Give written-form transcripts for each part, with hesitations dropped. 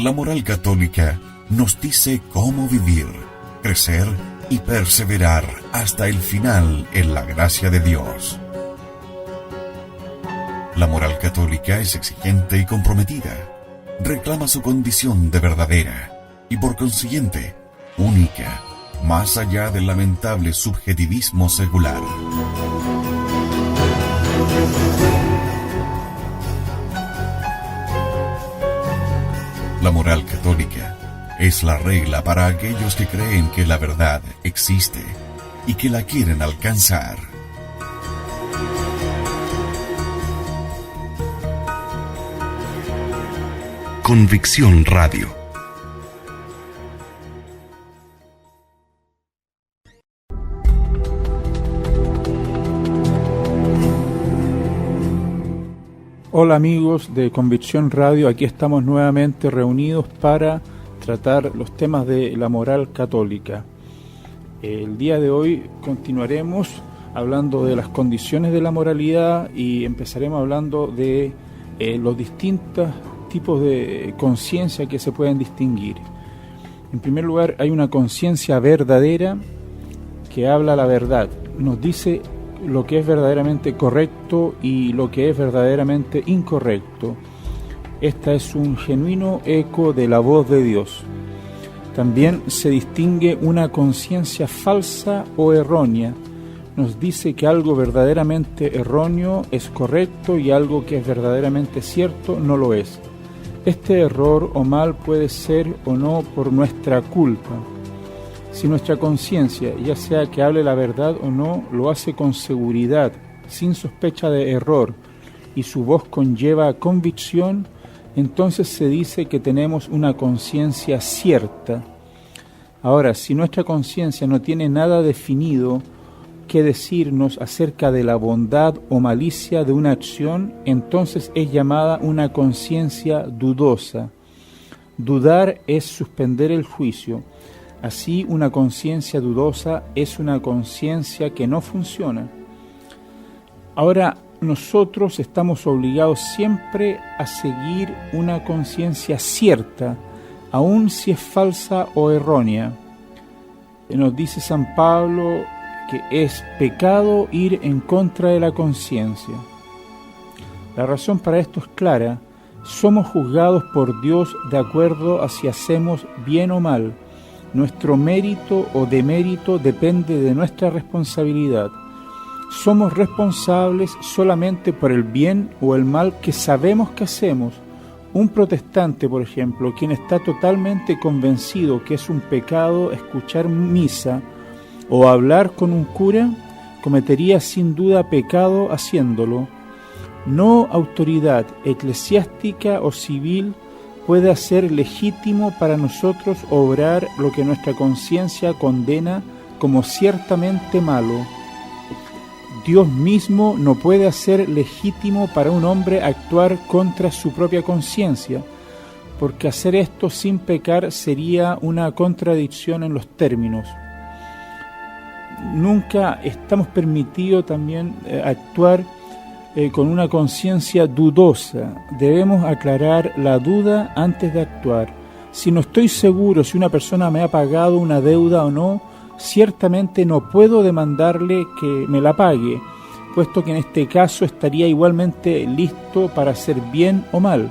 La moral católica nos dice cómo vivir, crecer y perseverar hasta el final en la gracia de Dios. La moral católica es exigente y comprometida. Reclama su condición de verdadera y por consiguiente única, más allá del lamentable subjetivismo secular. La moral católica es la regla para aquellos que creen que la verdad existe y que la quieren alcanzar. Convicción Radio. Hola amigos de Convicción Radio, aquí estamos nuevamente reunidos para tratar los temas de la moral católica. El día de hoy continuaremos hablando de las condiciones de la moralidad y empezaremos hablando de los distintos tipos de conciencia que se pueden distinguir. En primer lugar, hay una conciencia verdadera que habla la verdad, nos dice lo que es verdaderamente correcto y lo que es verdaderamente incorrecto. Esta es un genuino eco de la voz de Dios. También se distingue una conciencia falsa o errónea. Nos dice que algo verdaderamente erróneo es correcto y algo que es verdaderamente cierto no lo es. Este error o mal puede ser o no por nuestra culpa. Si nuestra conciencia, ya sea que hable la verdad o no, lo hace con seguridad, sin sospecha de error, y su voz conlleva convicción, entonces se dice que tenemos una conciencia cierta. Ahora, si nuestra conciencia no tiene nada definido que decirnos acerca de la bondad o malicia de una acción, entonces es llamada una conciencia dudosa. Dudar es suspender el juicio. Así, una conciencia dudosa es una conciencia que no funciona. Ahora, nosotros estamos obligados siempre a seguir una conciencia cierta, aun si es falsa o errónea. Nos dice San Pablo que es pecado ir en contra de la conciencia. La razón para esto es clara: somos juzgados por Dios de acuerdo a si hacemos bien o mal. Nuestro mérito o demérito depende de nuestra responsabilidad. Somos responsables solamente por el bien o el mal que sabemos que hacemos. Un protestante, por ejemplo, quien está totalmente convencido que es un pecado escuchar misa o hablar con un cura, cometería sin duda pecado haciéndolo. No autoridad eclesiástica o civil puede hacer legítimo para nosotros obrar lo que nuestra conciencia condena como ciertamente malo. Dios mismo no puede hacer legítimo para un hombre actuar contra su propia conciencia, porque hacer esto sin pecar sería una contradicción en los términos. Nunca estamos permitidos también actuar con una conciencia dudosa. Debemos aclarar la duda antes de actuar. Si no estoy seguro si una persona me ha pagado una deuda o no, ciertamente no puedo demandarle que me la pague, puesto que en este caso estaría igualmente listo para hacer bien o mal.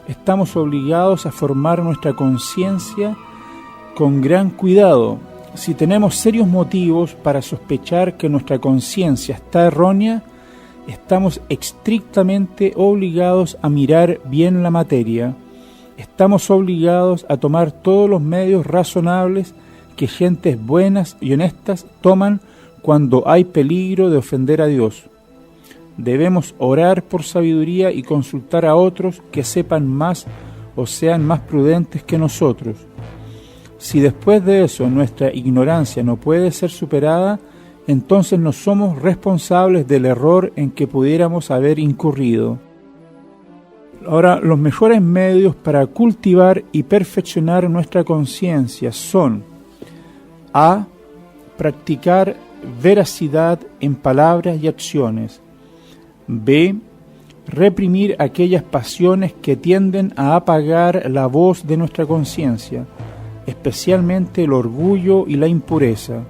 Estamos obligados a formar nuestra conciencia con gran cuidado. Si tenemos serios motivos para sospechar que nuestra conciencia está errónea, estamos estrictamente obligados a mirar bien la materia. Estamos obligados a tomar todos los medios razonables que gentes buenas y honestas toman cuando hay peligro de ofender a Dios. Debemos orar por sabiduría y consultar a otros que sepan más o sean más prudentes que nosotros. Si después de eso nuestra ignorancia no puede ser superada, entonces no somos responsables del error en que pudiéramos haber incurrido. Ahora, los mejores medios para cultivar y perfeccionar nuestra conciencia son: A. Practicar veracidad en palabras y acciones. B. reprimir aquellas pasiones que tienden a apagar la voz de nuestra conciencia, especialmente el orgullo y la impureza.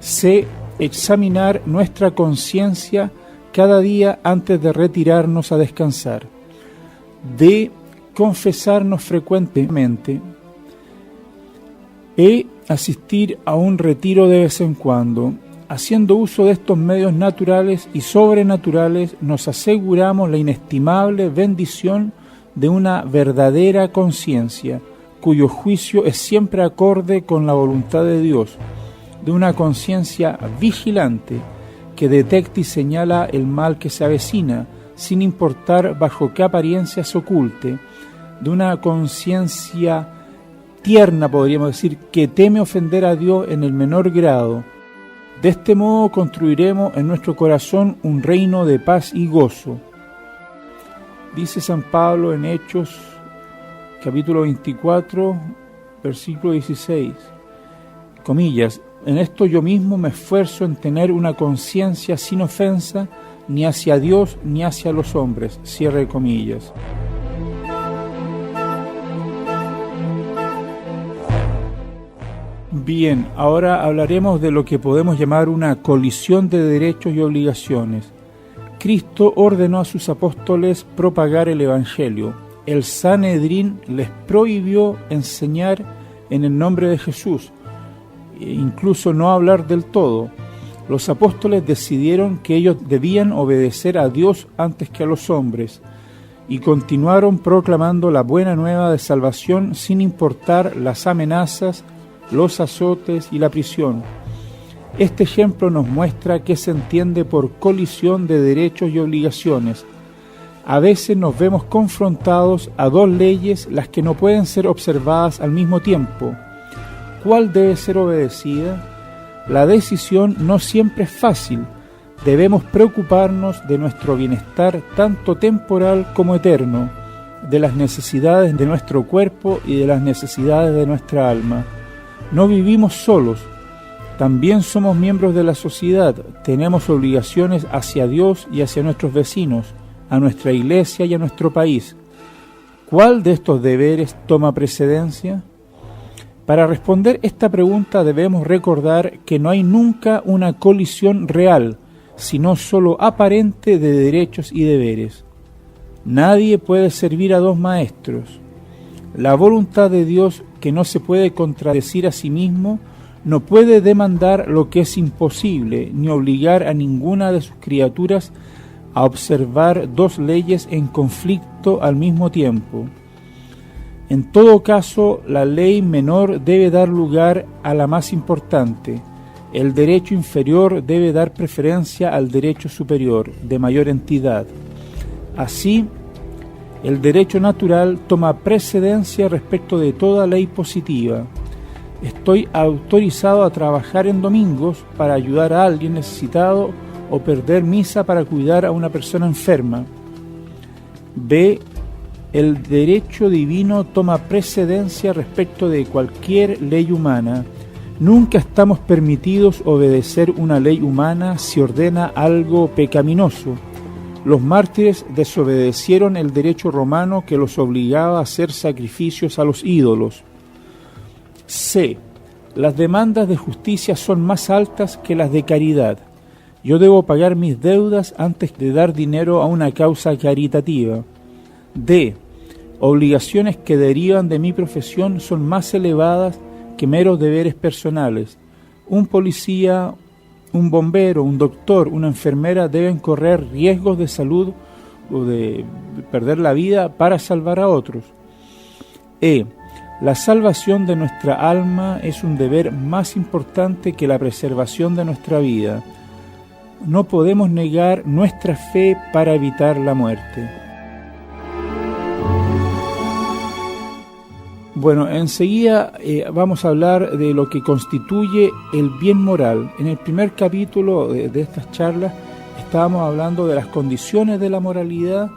C. Examinar nuestra conciencia cada día antes de retirarnos a descansar. D. Confesarnos frecuentemente. E. Asistir a un retiro de vez en cuando. Haciendo uso de estos medios naturales y sobrenaturales, nos aseguramos la inestimable bendición de una verdadera conciencia, cuyo juicio es siempre acorde con la voluntad de Dios, de una conciencia vigilante que detecta y señala el mal que se avecina, sin importar bajo qué apariencia se oculte, de una conciencia tierna, podríamos decir, que teme ofender a Dios en el menor grado. De este modo construiremos en nuestro corazón un reino de paz y gozo. Dice San Pablo en Hechos, capítulo 24, versículo 16, comillas, en esto yo mismo me esfuerzo en tener una conciencia sin ofensa, ni hacia Dios ni hacia los hombres, cierre comillas. Bien, ahora hablaremos de lo que podemos llamar una colisión de derechos y obligaciones. Cristo ordenó a sus apóstoles propagar el Evangelio. El Sanedrín les prohibió enseñar en el nombre de Jesús, incluso no hablar del todo. Los apóstoles decidieron que ellos debían obedecer a Dios antes que a los hombres y continuaron proclamando la buena nueva de salvación sin importar las amenazas, los azotes y la prisión. Este ejemplo nos muestra qué se entiende por colisión de derechos y obligaciones. A veces nos vemos confrontados a dos leyes las que no pueden ser observadas al mismo tiempo. ¿Cuál debe ser obedecida? La decisión no siempre es fácil. Debemos preocuparnos de nuestro bienestar tanto temporal como eterno, de las necesidades de nuestro cuerpo y de las necesidades de nuestra alma. No vivimos solos, también somos miembros de la sociedad, tenemos obligaciones hacia Dios y hacia nuestros vecinos, a nuestra iglesia y a nuestro país. ¿Cuál de estos deberes toma precedencia? Para responder esta pregunta debemos recordar que no hay nunca una colisión real, sino solo aparente de derechos y deberes. Nadie puede servir a dos maestros. La voluntad de Dios, que no se puede contradecir a sí mismo, no puede demandar lo que es imposible, ni obligar a ninguna de sus criaturas a observar dos leyes en conflicto al mismo tiempo. En todo caso, la ley menor debe dar lugar a la más importante. El derecho inferior debe dar preferencia al derecho superior, de mayor entidad. Así, el derecho natural toma precedencia respecto de toda ley positiva. Estoy autorizado a trabajar en domingos para ayudar a alguien necesitado o perder misa para cuidar a una persona enferma. B. El derecho divino toma precedencia respecto de cualquier ley humana. Nunca estamos permitidos obedecer una ley humana si ordena algo pecaminoso. Los mártires desobedecieron el derecho romano que los obligaba a hacer sacrificios a los ídolos. C. Las demandas de justicia son más altas que las de caridad. Yo debo pagar mis deudas antes de dar dinero a una causa caritativa. D. Obligaciones que derivan de mi profesión son más elevadas que meros deberes personales. Un policía, un bombero, un doctor, una enfermera deben correr riesgos de salud o de perder la vida para salvar a otros. E. La salvación de nuestra alma es un deber más importante que la preservación de nuestra vida. No podemos negar nuestra fe para evitar la muerte. Bueno, enseguida vamos a hablar de lo que constituye el bien moral. En el primer capítulo de estas charlas estábamos hablando de las condiciones de la moralidad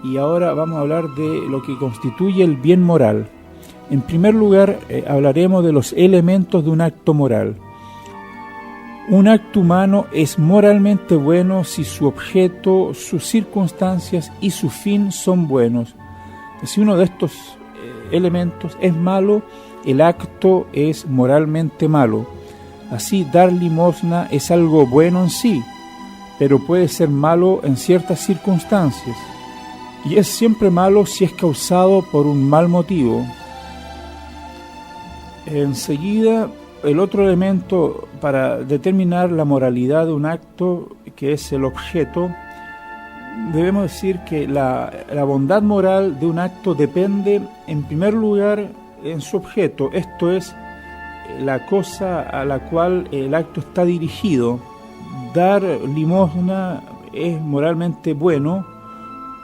y ahora vamos a hablar de lo que constituye el bien moral. En primer lugar, hablaremos de los elementos de un acto moral. Un acto humano es moralmente bueno si su objeto, sus circunstancias y su fin son buenos. Si uno de estos elementos es malo, el acto es moralmente malo. Así, dar limosna es algo bueno en sí, pero puede ser malo en ciertas circunstancias. Y es siempre malo si es causado por un mal motivo. Enseguida, el otro elemento para determinar la moralidad de un acto, que es el objeto, debemos decir que la bondad moral de un acto depende, en primer lugar, en su objeto, esto es, la cosa a la cual el acto está dirigido. Dar limosna es moralmente bueno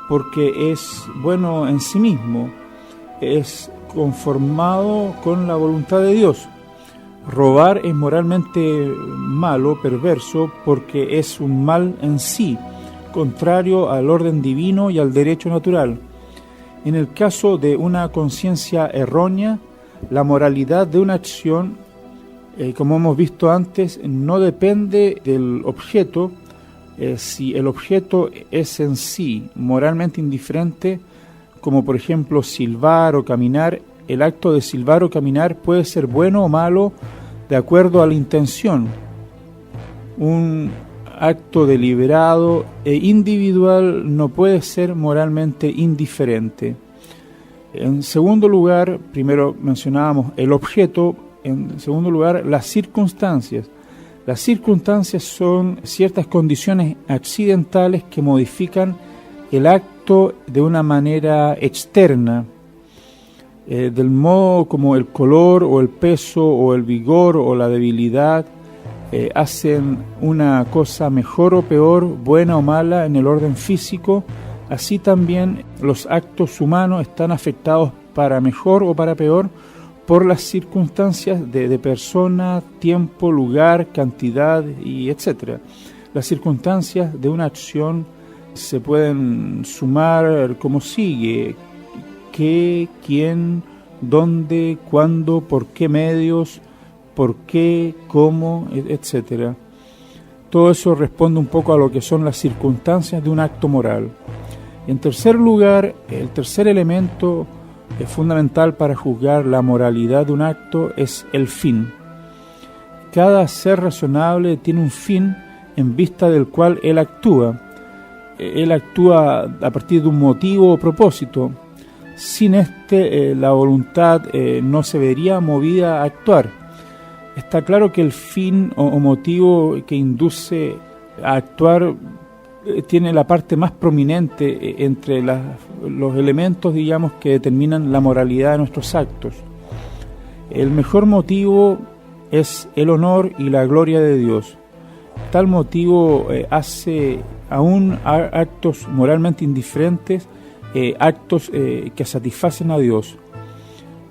porque es bueno en sí mismo, es conformado con la voluntad de Dios. Robar es moralmente malo, perverso, porque es un mal en sí, contrario al orden divino y al derecho natural. En el caso de una conciencia errónea, la moralidad de una acción, como hemos visto antes, no depende del objeto. Si el objeto es en sí moralmente indiferente, como por ejemplo silbar o caminar, el acto de silbar o caminar puede ser bueno o malo de acuerdo a la intención. Un acto deliberado e individual no puede ser moralmente indiferente. En segundo lugar, primero mencionábamos el objeto, en segundo lugar, las circunstancias. Las circunstancias son ciertas condiciones accidentales que modifican el acto de una manera externa, del modo como el color o el peso o el vigor o la debilidad hacen una cosa mejor o peor, buena o mala en el orden físico. Así también los actos humanos están afectados para mejor o para peor por las circunstancias de persona, tiempo, lugar, cantidad y etc. Las circunstancias de una acción se pueden sumar como sigue: qué, quién, dónde, cuándo, por qué medios, por qué, cómo, etc. Todo eso responde un poco a lo que son las circunstancias de un acto moral. En tercer lugar, el tercer elemento fundamental para juzgar la moralidad de un acto es el fin. Cada ser razonable tiene un fin en vista del cual él actúa. Él actúa a partir de un motivo o propósito. Sin la voluntad no se vería movida a actuar. Está claro que el fin o motivo que induce a actuar tiene la parte más prominente entre los elementos, digamos, que determinan la moralidad de nuestros actos. El mejor motivo es el honor y la gloria de Dios. Tal motivo hace aún actos moralmente indiferentes, actos que satisfacen a Dios.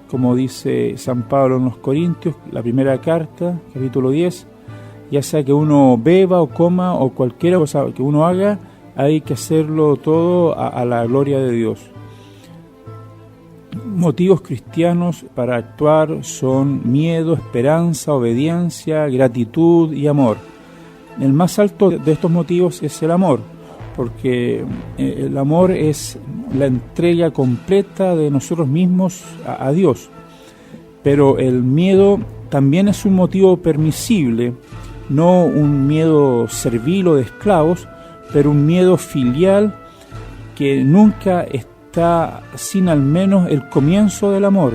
Como dice San Pablo en los Corintios, la primera carta, capítulo 10, ya sea que uno beba o coma o cualquier cosa que uno haga, hay que hacerlo todo a la gloria de Dios. Motivos cristianos para actuar son miedo, esperanza, obediencia, gratitud y amor. El más alto de estos motivos es el amor, porque el amor es la entrega completa de nosotros mismos a Dios. Pero el miedo también es un motivo permisible, no un miedo servil o de esclavos, pero un miedo filial que nunca está sin al menos el comienzo del amor.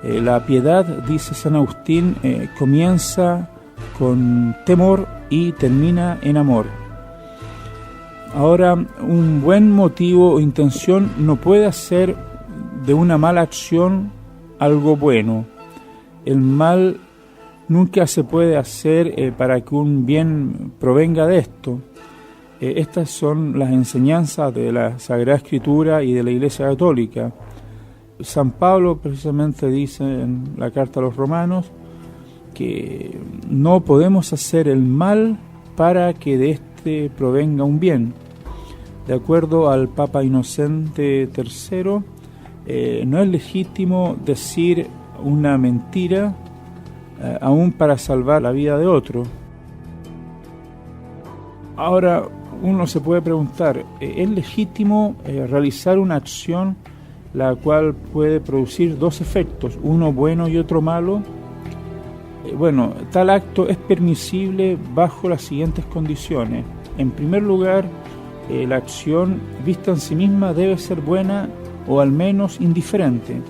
La piedad, dice San Agustín, comienza con temor y termina en amor. Ahora, un buen motivo o intención no puede hacer de una mala acción algo bueno. El mal nunca se puede hacer para que un bien provenga de esto. Estas son las enseñanzas de la Sagrada Escritura y de la Iglesia Católica. San Pablo precisamente dice en la carta a los Romanos que no podemos hacer el mal para que de este provenga un bien. De acuerdo al Papa Inocente III, no es legítimo decir una mentira aún para salvar la vida de otro. Ahora, uno se puede preguntar, ¿es legítimo realizar una acción la cual puede producir dos efectos, uno bueno y otro malo? Bueno, tal acto es permisible bajo las siguientes condiciones. En primer lugar, la acción vista en sí misma debe ser buena o al menos indiferente.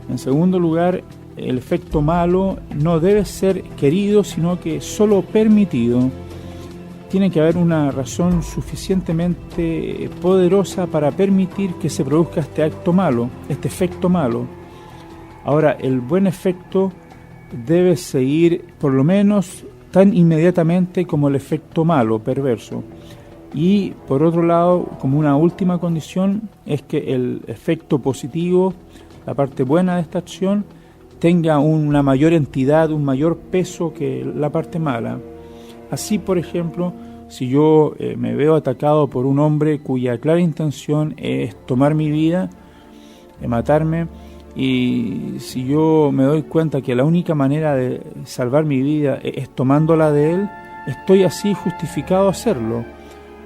En segundo lugar, el efecto malo no debe ser querido, sino que solo permitido. Tiene que haber una razón suficientemente poderosa para permitir que se produzca este acto malo, este efecto malo. Ahora, el buen efecto debe seguir por lo menos tan inmediatamente como el efecto malo, perverso. Y por otro lado, como una última condición, es que el efecto positivo, la parte buena de esta acción, tenga una mayor entidad, un mayor peso que la parte mala. Así, por ejemplo, si yo me veo atacado por un hombre cuya clara intención es tomar mi vida, matarme, y si yo me doy cuenta que la única manera de salvar mi vida es tomándola de él, estoy así justificado a hacerlo.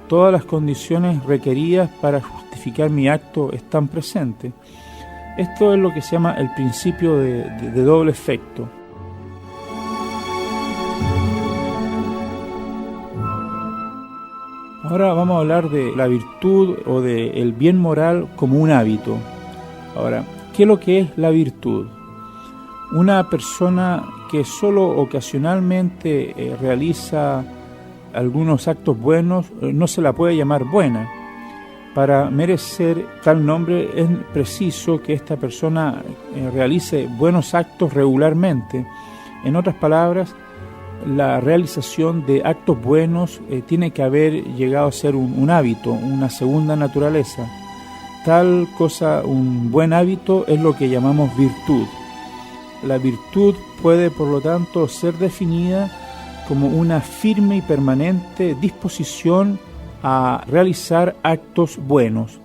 Todas las condiciones requeridas para justificar mi acto están presentes. Esto es lo que se llama el principio de doble efecto. Ahora vamos a hablar de la virtud o del bien moral como un hábito. Ahora, ¿qué es lo que es la virtud? Una persona que solo ocasionalmente realiza algunos actos buenos no se la puede llamar buena. Para merecer tal nombre es preciso que esta persona realice buenos actos regularmente. En otras palabras, la realización de actos buenos tiene que haber llegado a ser un hábito, una segunda naturaleza. Tal cosa, un buen hábito, es lo que llamamos virtud. La virtud puede, por lo tanto, ser definida como una firme y permanente disposición a realizar actos buenos.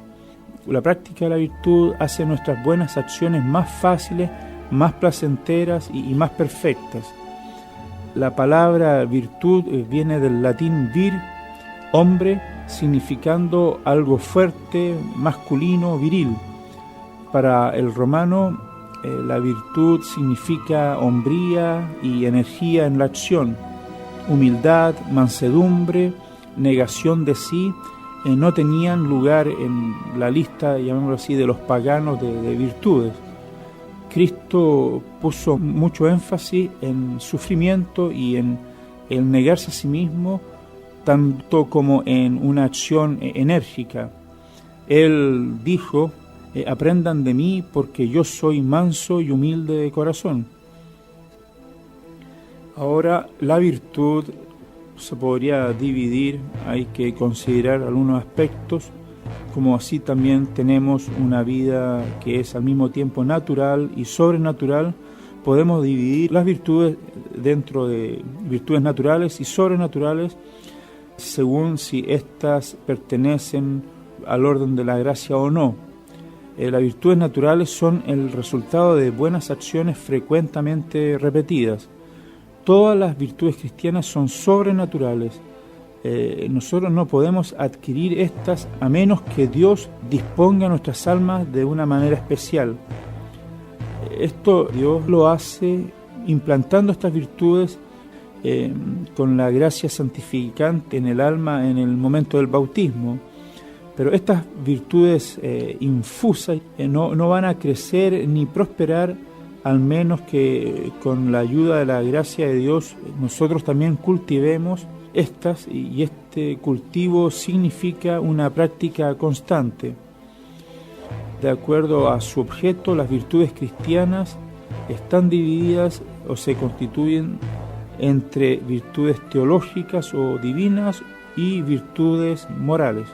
La práctica de la virtud hace nuestras buenas acciones más fáciles, más placenteras y más perfectas. La palabra virtud viene del latín vir, hombre, significando algo fuerte, masculino, viril. Para el romano, la virtud significa hombría y energía en la acción, humildad, mansedumbre, negación de sí, no tenían lugar en la lista, llamémoslo así, de los paganos de virtudes. Cristo puso mucho énfasis en sufrimiento y en el negarse a sí mismo, tanto como en una acción enérgica. Él dijo, aprendan de mí porque yo soy manso y humilde de corazón. Ahora, la virtud se podría dividir, hay que considerar algunos aspectos, como así también tenemos una vida que es al mismo tiempo natural y sobrenatural. Podemos dividir las virtudes dentro de virtudes naturales y sobrenaturales, según si éstas pertenecen al orden de la gracia o no. Las virtudes naturales son el resultado de buenas acciones frecuentemente repetidas. Todas las virtudes cristianas son sobrenaturales. Nosotros no podemos adquirir estas a menos que Dios disponga nuestras almas de una manera especial. Esto Dios lo hace implantando estas virtudes con la gracia santificante en el alma en el momento del bautismo. Pero estas virtudes infusas no van a crecer ni prosperar, al menos que con la ayuda de la gracia de Dios nosotros también cultivemos estas, y este cultivo significa una práctica constante. De acuerdo a su objeto, las virtudes cristianas están divididas o se constituyen entre virtudes teológicas o divinas y virtudes morales.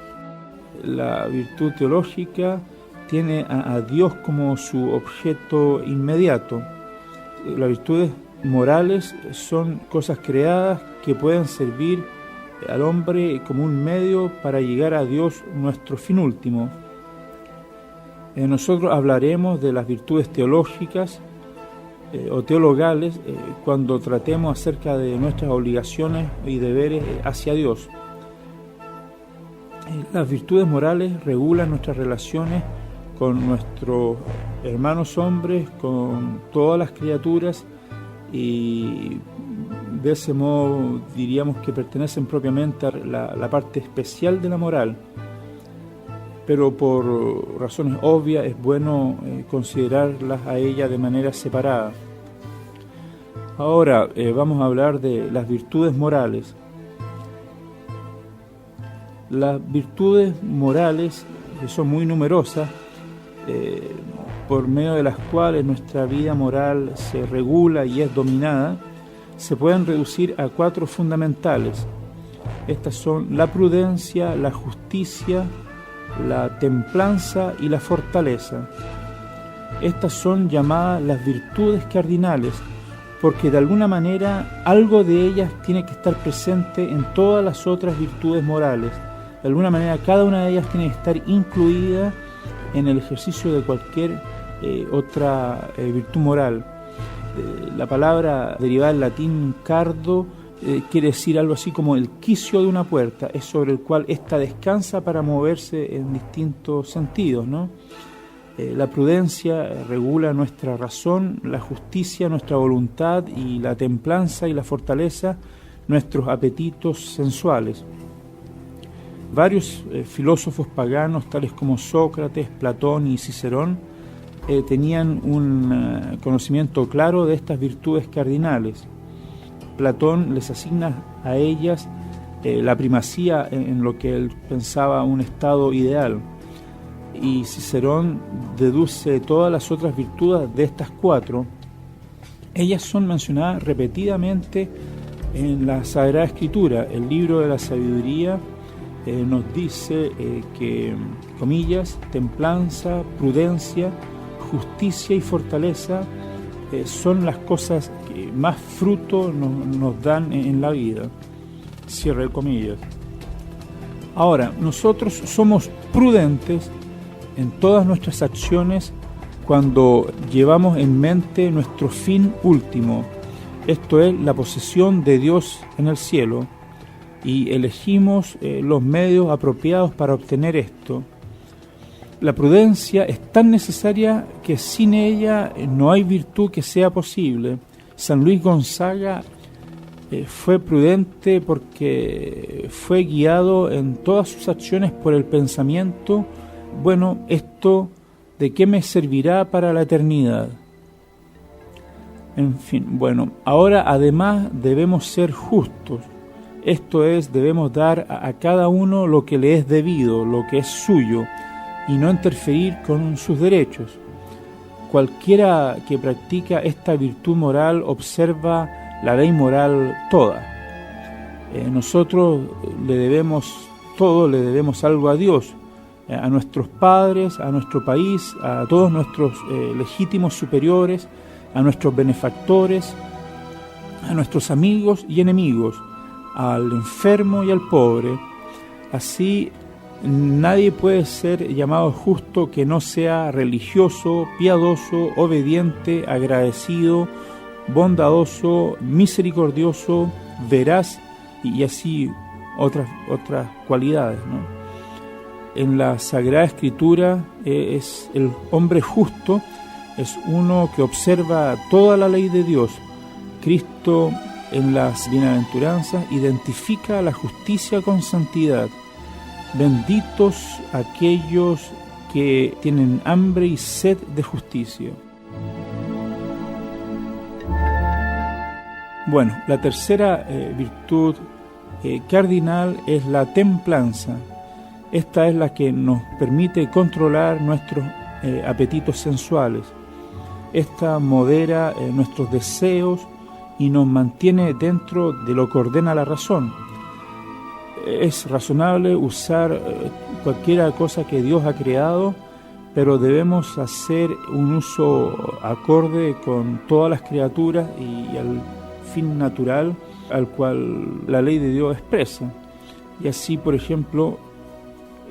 La virtud teológica tiene a Dios como su objeto inmediato. Las virtudes morales son cosas creadas que pueden servir al hombre como un medio para llegar a Dios, nuestro fin último. Nosotros hablaremos de las virtudes teológicas o teologales cuando tratemos acerca de nuestras obligaciones y deberes hacia Dios. Las virtudes morales regulan nuestras relaciones con nuestros hermanos hombres, con todas las criaturas, y de ese modo diríamos que pertenecen propiamente a la parte especial de la moral. Pero por razones obvias es bueno considerarlas a ella de manera separada. Ahora vamos a hablar de las virtudes morales. Las virtudes morales, que son muy numerosas, por medio de las cuales nuestra vida moral se regula y es dominada, se pueden reducir a 4 fundamentales. Estas son la prudencia, la justicia, la templanza y la fortaleza. Estas son llamadas las virtudes cardinales, porque de alguna manera algo de ellas tiene que estar presente en todas las otras virtudes morales. De alguna manera cada una de ellas tiene que estar incluida en el ejercicio de cualquier otra virtud moral. La palabra derivada del latín cardo quiere decir algo así como el quicio de una puerta, es sobre el cual ésta descansa para moverse en distintos sentidos, ¿no? La prudencia regula nuestra razón, la justicia nuestra voluntad, y la templanza y la fortaleza nuestros apetitos sensuales. Varios filósofos paganos, tales como Sócrates, Platón y Cicerón, tenían un conocimiento claro de estas virtudes cardinales. Platón les asigna a ellas la primacía en lo que él pensaba un estado ideal, y Cicerón deduce todas las otras virtudes de estas 4. Ellas son mencionadas repetidamente en la Sagrada Escritura. El libro de la sabiduría nos dice que, comillas, templanza, prudencia, justicia y fortaleza son las cosas que más fruto nos dan en la vida. Cierre comillas. Ahora, nosotros somos prudentes en todas nuestras acciones cuando llevamos en mente nuestro fin último, esto es la posesión de Dios en el cielo, y elegimos los medios apropiados para obtener esto. La prudencia es tan necesaria que sin ella no hay virtud que sea posible. San Luis Gonzaga fue prudente porque fue guiado en todas sus acciones por el pensamiento: bueno, ¿esto de qué me servirá para la eternidad? En fin, bueno, ahora además debemos ser justos. Esto es, debemos dar a cada uno lo que le es debido, lo que es suyo, y no interferir con sus derechos. Cualquiera que practica esta virtud moral observa la ley moral toda. Nosotros le debemos todo, le debemos algo a Dios, a nuestros padres, a nuestro país, a todos nuestros legítimos superiores, a nuestros benefactores, a nuestros amigos y enemigos, al enfermo y al pobre. Así nadie puede ser llamado justo que no sea religioso, piadoso, obediente, agradecido, bondadoso, misericordioso, veraz y así otras cualidades, ¿no? En la Sagrada Escritura es el hombre justo, es uno que observa toda la ley de Dios. Cristo en las bienaventuranzas identifica la justicia con santidad. Benditos aquellos que tienen hambre y sed de justicia. Bueno, la tercera virtud cardinal es la templanza. Esta es la que nos permite controlar nuestros apetitos sensuales. Esta modera nuestros deseos y nos mantiene dentro de lo que ordena la razón. Es razonable usar cualquier cosa que Dios ha creado, pero debemos hacer un uso acorde con todas las criaturas y al fin natural al cual la ley de Dios expresa. Y así, por ejemplo,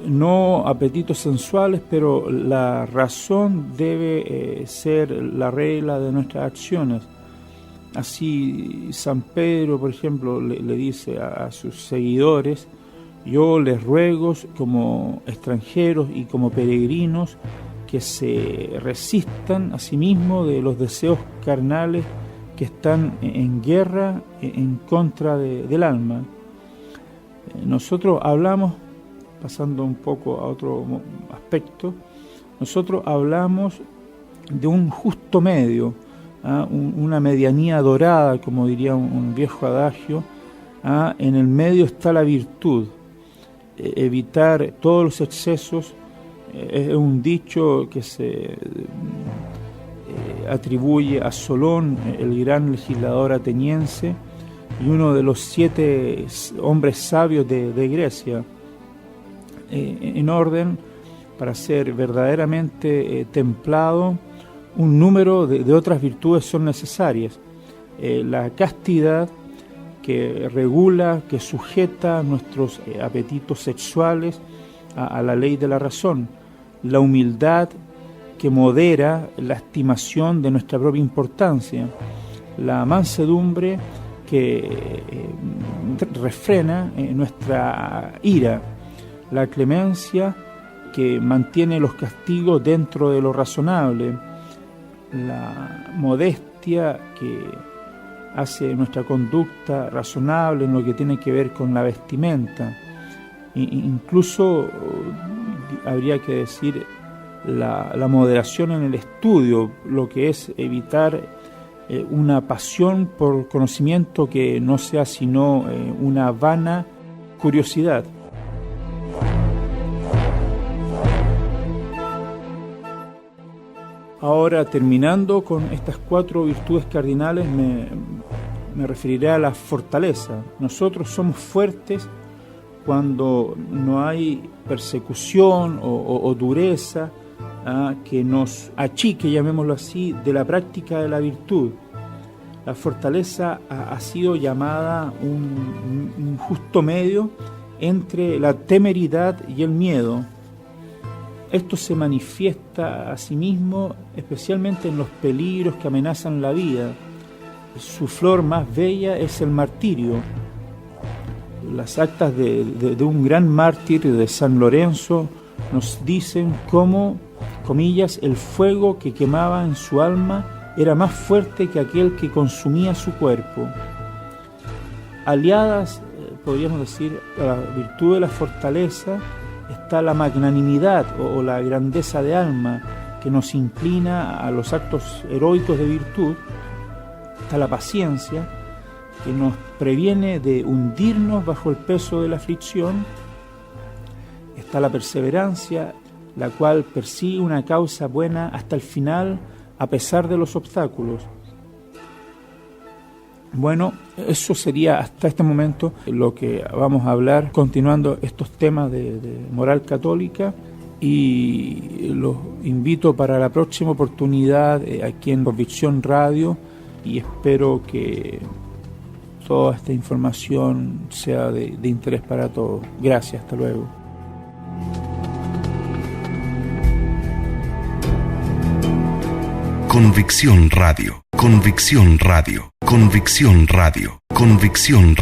no apetitos sensuales, pero la razón debe ser la regla de nuestras acciones. Así San Pedro, por ejemplo, le dice a sus seguidores: Yo les ruego, como extranjeros y como peregrinos, que se resistan a sí mismos de los deseos carnales que están en guerra en contra del alma. Nosotros hablamos, pasando un poco a otro aspecto, nosotros hablamos de un justo medio, una medianía dorada, como diría un viejo adagio. En el medio está la virtud. Evitar todos los excesos es un dicho que se atribuye a Solón, el gran legislador ateniense y uno de los 7 hombres sabios de Grecia, en orden para ser verdaderamente templado. Un número de otras virtudes son necesarias. La castidad, que regula, que sujeta nuestros apetitos sexuales a la ley de la razón. La humildad, que modera la estimación de nuestra propia importancia. La mansedumbre, que refrena nuestra ira. La clemencia, que mantiene los castigos dentro de lo razonable. La modestia, que hace nuestra conducta razonable en lo que tiene que ver con la vestimenta. Incluso habría que decir la moderación en el estudio, lo que es evitar una pasión por conocimiento que no sea sino una vana curiosidad. Ahora, terminando con estas 4 virtudes cardinales, me referiré a la fortaleza. Nosotros somos fuertes cuando no hay persecución o dureza que nos achique, llamémoslo así, de la práctica de la virtud. La fortaleza ha sido llamada un justo medio entre la temeridad y el miedo. Esto se manifiesta a sí mismo especialmente en los peligros que amenazan la vida. Su flor más bella es el martirio. Las actas de un gran mártir de San Lorenzo nos dicen cómo, comillas, el fuego que quemaba en su alma era más fuerte que aquel que consumía su cuerpo. Aliadas, podríamos decir, a la virtud de la fortaleza, está la magnanimidad o la grandeza de alma que nos inclina a los actos heroicos de virtud. Está la paciencia que nos previene de hundirnos bajo el peso de la aflicción. Está la perseverancia, la cual persigue una causa buena hasta el final a pesar de los obstáculos. Bueno, eso sería hasta este momento lo que vamos a hablar, continuando estos temas de moral católica, y los invito para la próxima oportunidad aquí en Convicción Radio, y espero que toda esta información sea de interés para todos. Gracias, hasta luego. Convicción Radio, Convicción Radio, Convicción Radio, Convicción Radio.